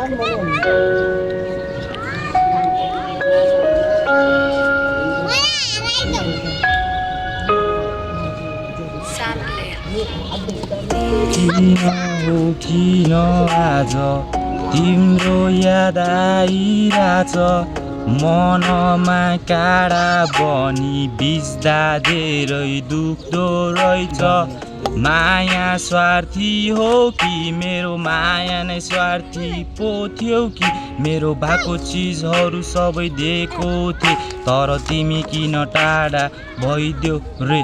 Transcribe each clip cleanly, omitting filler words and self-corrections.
किन हो किन आज तिम्रो याद आइरहेछ मनमा काँडा बनी बिच्दा धेरै दुख्दो रहेछ माया स्वार्थी हो कि मेरो माया नै स्वार्थी पो थियो कि मेरो भएको चिजहरू सबै दिएको थिए तर तिमी किन टाढा भइदेऊ रे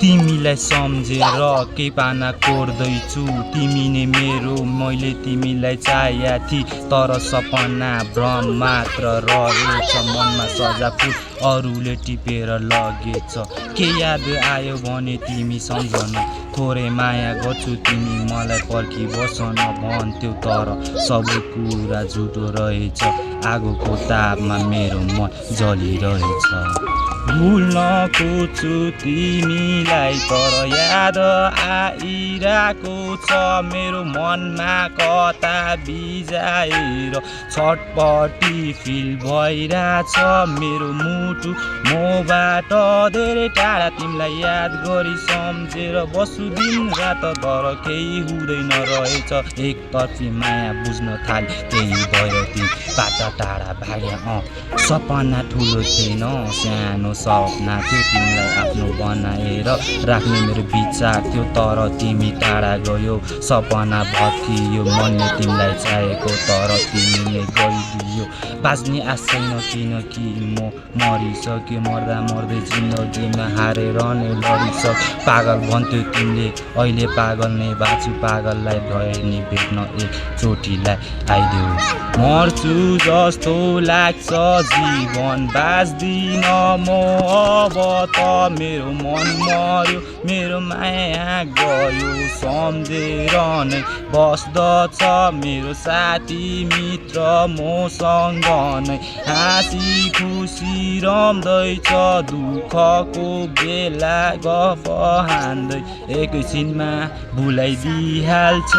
तिमीलाई सम्झेर केही पाना कोर्दैछु तिमी नै मेरो मैले तिमीलाई चाहेका थिएँ तर सपना भ्रम मात्र रहेछ मनमा सजा फुल अरूले टिपेर लगेछ के याद आयो भने तिमी सम्झन थोरै माया गर्छु तिमी मलाई पर्खी बसन भन्थ्यौ तर सबै कुरा झुटो रहेछ आगोको तापमा मेरो मन जलिरहेछ भुल्न खोज्छु तिमीलाई तर याद आइरहेको छ मेरो मनमा कता बिजाएर छटपटी फिल भइरहेछ मेरो मुटु मबाट धेरै टाढा तिमीलाई याद गरी सम्झेर बस्छु दिन रात तर केही हुँदैन रहेछ एकतर्फी माया बुझ्न थाले त्यही भएर तिमीबाट टाढा भागे सपना ठुलो थिएन सानो सपना थियो तिमीलाई आफ्नो बनाएर राख्ने मेरो विचार थियो तर तिमी टाढा गयो सपना भत्कियो मनले तिमीलाई चाहेको तर तिमीले गइदियो बाँच्ने आश छैन किनकि म मरिसके मर्दा मर्दै जिन्दगीमा हारेर नै लडिसक पागल भन्थ्यौ तिमीले अहिले पागल नै बाँच्छु पागललाई भयो नि भेट्न एकचोटिलाई आइदेऊ मर्छु जस्तो लाग्छ जीवन बाँच्दिन म अब त मेरो मन मर्यो मेरो माया गयो सम्झेर नै बस्दछ मेरो साथी मित्र मसँग नै हाँसी खुसी रम्दैछ दुःखको बेला गफ हान्दै एकैछिनमा भुलाइदिइहाल्छ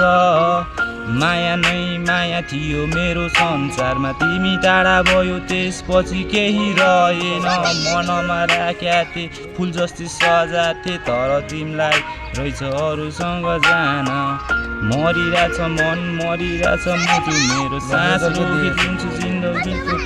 माया नै माया थियो मेरो संसारमा तिमी टाढा भयो त्यसपछि केही रहेन मनमा राख्या थिए फुल जस्तै सजाथे तर तिमीलाई रहेछ अरूसँग जान मरिरहेछ मन मरिरहेछ मुटु मेरो सास रोकिदिन्छु जिन्दगीको